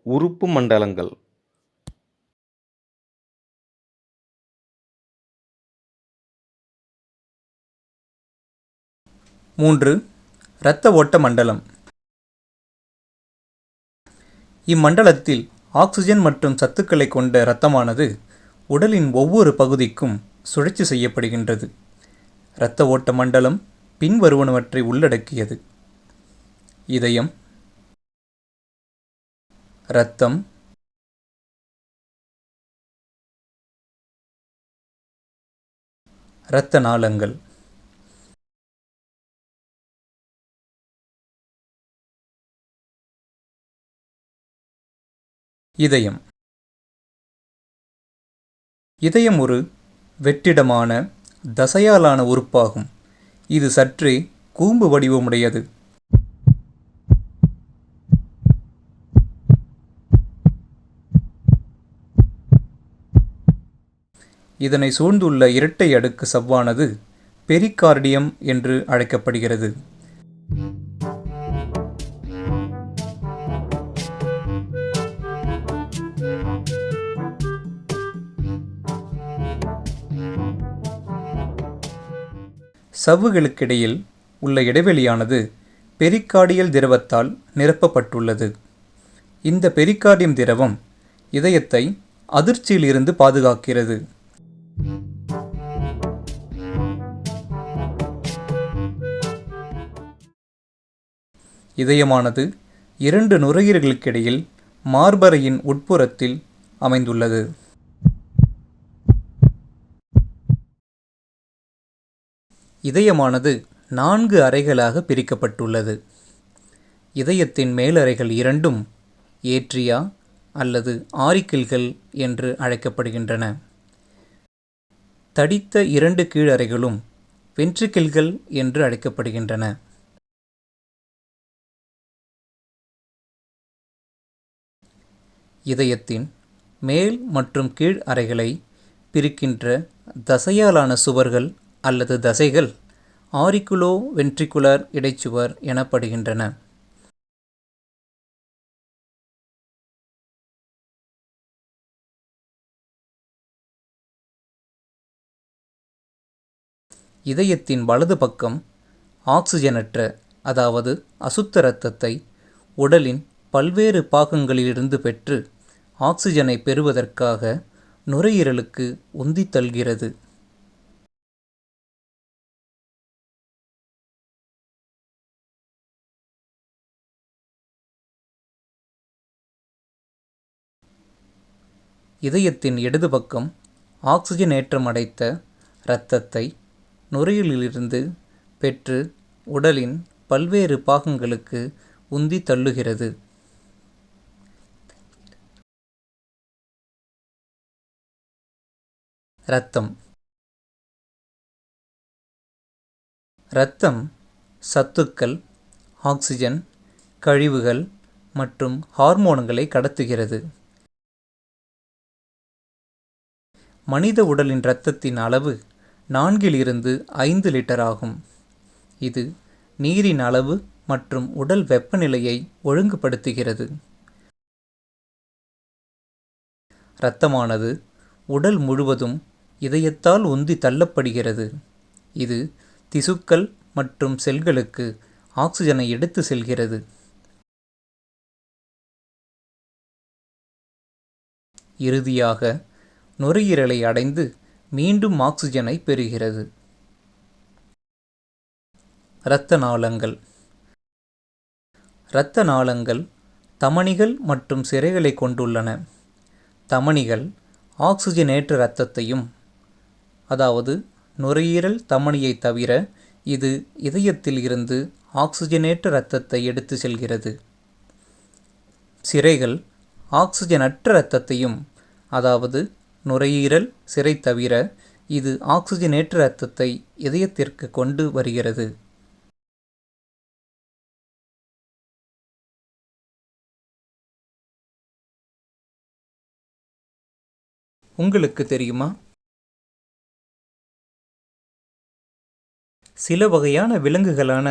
உறுப்பு மண்டலங்கள். 3. இரத்த ஓட்ட மண்டலம். இம்மண்டலத்தில் ஆக்சிஜன் மற்றும் சத்துக்களை கொண்ட இரத்தமானது உடலின் ஒவ்வொரு பகுதிக்கும் சுழற்சி செய்யப்படுகின்றது. இரத்த ஓட்ட மண்டலம் பின்வருவனவற்றை உள்ளடக்கியது: இதயம், இரத்தம், இரத்த நாளங்கள். இதயம். இதயம் ஒரு வெற்றிடமான தசையாலான உறுப்பாகும். இது சற்றே கூம்பு வடிவமுடையது. இதனை சூழ்ந்துள்ள இரட்டை அடுக்கு சவ்வானது பெரிகார்டியம் என்று அழைக்கப்படுகிறது. சவ்வுகளுக்கிடையில் உள்ள இடைவெளியானது பெரிகார்டியல் திரவத்தால் நிரப்பப்பட்டுள்ளது. இந்த பெரிகார்டியம் திரவம் இதயத்தை அதிர்ச்சியிலிருந்து பாதுகாக்கிறது. இதயமானது 2 நுரையீரல்களுக்கிடையில் மார்பறையின் உட்புறத்தில் அமைந்துள்ளது. இதயமானது 4 அறைகளாக பிரிக்கப்பட்டுள்ளது. இதயத்தின் மேலறைகள் இரண்டும் ஏட்ரியா அல்லது ஆரிக்கிள்கள் என்று அழைக்கப்படுகின்றன. தடித்த 2 கீழறைகளும் வென்ட்ரிக்கிள்கள் என்று அழைக்கப்படுகின்றன. இதயத்தின் மேல் மற்றும் கீழ் அறைகளை பிரிக்கின்ற தசையாலான சுவர்கள் அல்லது தசைகள் ஆரிக்குலோ வென்ட்ரிகுலர் இடைச்சுவர் எனப்படுகின்றன. இதயத்தின் வலது பக்கம் ஆக்சிஜனற்ற, அதாவது அசுத்த இரத்தத்தை உடலின் பல்வேறு பாகங்களிலிருந்து பெற்று ஆக்சிஜனை பெறுவதற்காக நுரையீரலுக்கு உந்தித் தள்ளுகிறது. இதயத்தின் இடது பக்கம் ஆக்சிஜனேற்றம் அடைத்த இரத்தத்தை நுரையீரலிலிருந்து பெற்று உடலின் பல்வேறு பாகங்களுக்கு உந்தி தள்ளுகிறது. இரத்தம். இரத்தம் சத்துக்கள், ஆக்சிஜன், கழிவுகள் மற்றும் ஹார்மோன்களை கடத்துகிறது. மனித உடலின் இரத்தத்தின் அளவு 4 to 5 லிட்டர் ஆகும். இது நீரின் அளவு மற்றும் உடல் வெப்பநிலையை ஒழுங்குபடுத்துகிறது. இரத்தமானது உடல் முழுவதும் இதயத்தால் உந்தி தள்ளப்படுகிறது. இது திசுக்கள் மற்றும் செல்களுக்கு ஆக்சிஜனை எடுத்து செல்கிறது. இறுதியாக நுரையீரலை அடைந்து மீண்டும் ஆக்சிஜனை பெறுகிறது. இரத்த நாளங்கள். இரத்த நாளங்கள் தமனிகள் மற்றும் சிரைகளை கொண்டுள்ளன. தமனிகள் ஆக்சிஜனேற்ற இரத்தத்தையும், அதாவது நுரையீரல் தமனியை தவிர இது இதயத்தில் இருந்து ஆக்சிஜனேற்ற இரத்தத்தை எடுத்து செல்கிறது. சிரைகள் ஆக்சிஜனற்ற இரத்தத்தையும், அதாவது நுரையீரல் சிரை தவிர இது ஆக்சிஜனேற்ற இரத்தத்தை இதயத்திற்கு கொண்டு வருகிறது. உங்களுக்கு தெரியுமா, சில வகையான விலங்குகளான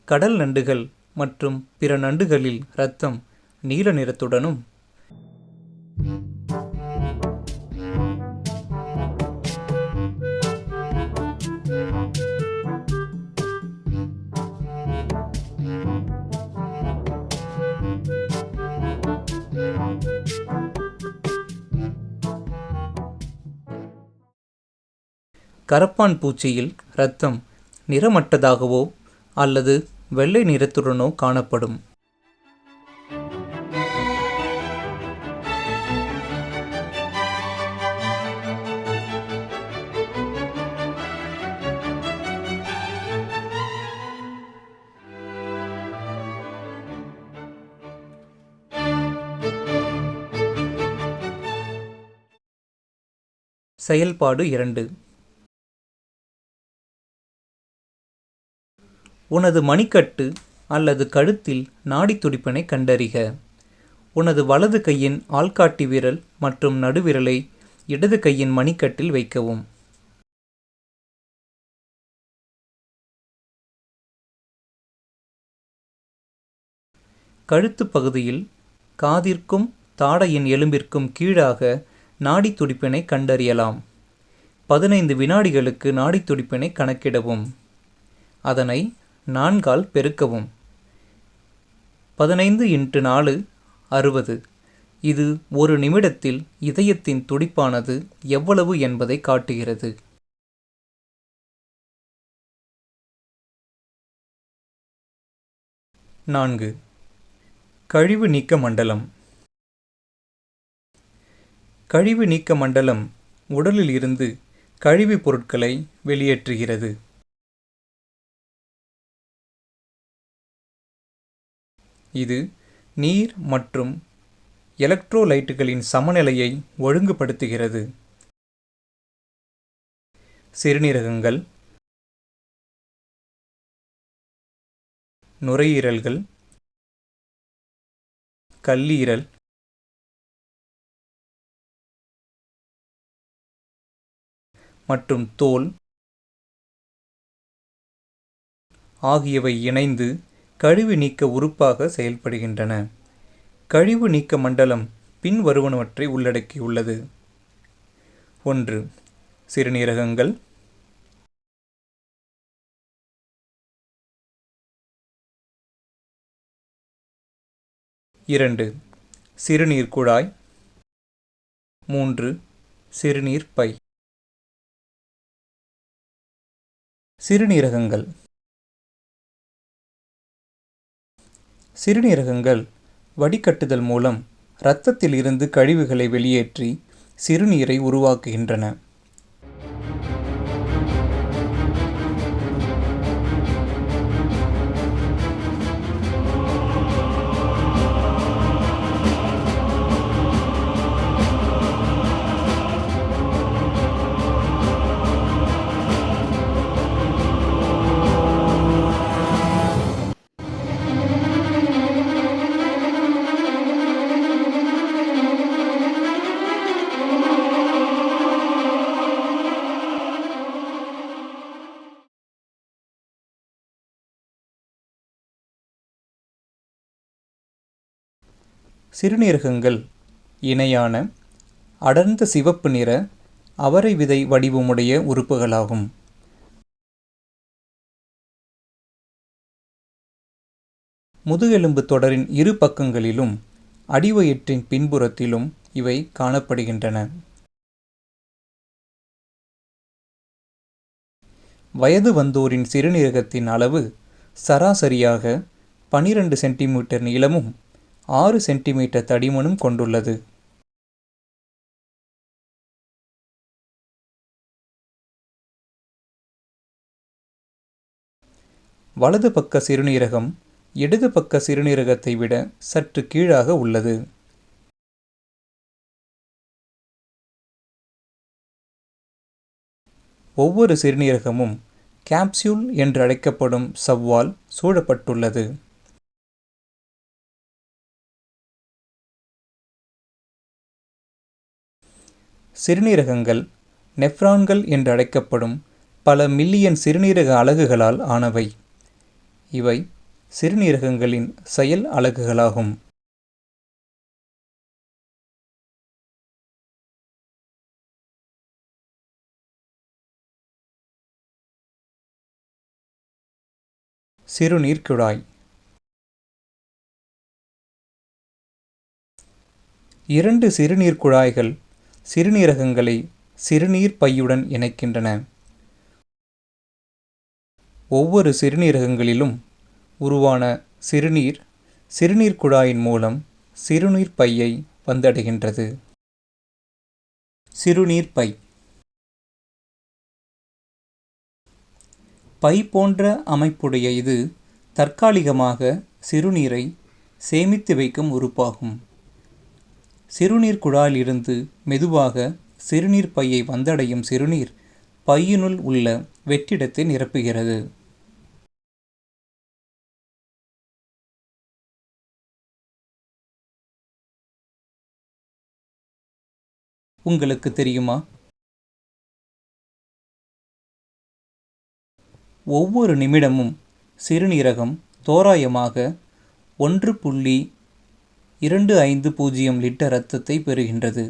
கடல் நண்டுகள் மற்றும் பிற நண்டுகளில் இரத்தம் நீல நிறத்துடனும் கரப்பான் பூச்சியில் இரத்தம் நிறமற்றதாகவோ அல்லது வெள்ளை நிறத்துடனோ காணப்படும். செயல்பாடு 2. உனது மணிக்கட்டு அல்லது கழுத்தில் நாடித் துடிப்பினை கண்டறிக. உனது வலது கையின் ஆள்காட்டி விரல் மற்றும் நடுவிரலை இடது கையின் மணிக்கட்டில் வைக்கவும். கழுத்து பகுதியில் காதிற்கும் தாடையின் எலும்பிற்கும் கீழாக நாடித் துடிப்பினை கண்டறியலாம். 15 வினாடிகளுக்கு நாடித் துடிப்பினை கணக்கிடவும். அதனை 4ஆல் பெருக்கவும். 15 × 4 60. இது ஒரு நிமிடத்தில் இதயத்தின் துடிப்பானது எவ்வளவு என்பதை காட்டுகிறது. 4. கழிவு நீக்க மண்டலம். கழிவு நீக்க மண்டலம் உடலில் இருந்து கழிவுப் பொருட்களை வெளியேற்றுகிறது. இது நீர் மற்றும் எலக்ட்ரோலைட்டுகளின் சமநிலையை ஒழுங்குபடுத்துகிறது. சிறுநீரகங்கள், நுரையீரல்கள், கல்லீரல், மற்றும் தோல் ஆகியவை இணைந்து கழிவு நீக்க உறுப்பாக செயல்படுகின்றன. கழிவு நீக்க மண்டலம் பின்வருவனவற்றை உள்ளடக்கியுள்ளது. 1. சிறுநீரகங்கள். 2. சிறுநீர் குழாய். 3. சிறுநீர் பை. சிறுநீரகங்கள். சிறுநீரகங்கள் வடிகட்டுதல் மூலம் இரத்தத்தில் இருந்து கழிவுகளை வெளியேற்றி சிறுநீரை உருவாக்குகின்றன. சிறுநீரகங்கள் இணையான அடர்ந்த சிவப்பு நிற அவரை விதை வடிவமுடைய உறுப்புகளாகும். முதுகெலும்பு தொடரின் இரு பக்கங்களிலும் அடிவயிற்றின் பின்புறத்திலும் இவை காணப்படுகின்றன. வயது வந்தோரின் சிறுநீரகத்தின் அளவு சராசரியாக 12 சென்டிமீட்டர் நீளமும் 6 சென்டிமீட்டர் தடிமனும் கொண்டுள்ளது. வலது பக்க சிறுநீரகம் இடது பக்க சிறுநீரகத்தை விட சற்று கீழாக உள்ளது. ஒவ்வொரு சிறுநீரகமும் கேப்சியூல் என்று அழைக்கப்படும் சவ்வால் சூழப்பட்டுள்ளது. சிறுநீரகங்கள் நெஃப்ரான்கள் என்று அழைக்கப்படும் பல மில்லியன் சிறுநீரக அலகுகளால் ஆனவை. இவை சிறுநீரகங்களின் செயல் அலகுகளாகும். சிறுநீர்க்குழாய். 2 சிறுநீர்க்குழாய்கள் சிறுநீரகங்களை சிறுநீர் பையுடன் இணைக்கின்றன. ஒவ்வொரு சிறுநீரகங்களிலும் உருவான சிறுநீர் சிறுநீர்க்குழாயின் மூலம் சிறுநீர் பையை வந்தடைகின்றது. சிறுநீர் பை. பை போன்ற அமைப்புடைய இது தற்காலிகமாக சிறுநீரை சேமித்து வைக்கும் உறுப்பாகும். சிறுநீர் குழாயிலிருந்து மெதுவாக சிறுநீர் பையை வந்தடையும் சிறுநீர் பையினுள் உள்ள வெற்றிடத்தை நிரப்புகிறது. உங்களுக்கு தெரியுமா? ஒவ்வொரு நிமிடமும் சிறுநீரகம் தோராயமாக 1.250 லிட்டர் இரத்தத்தை பெறுகின்றது.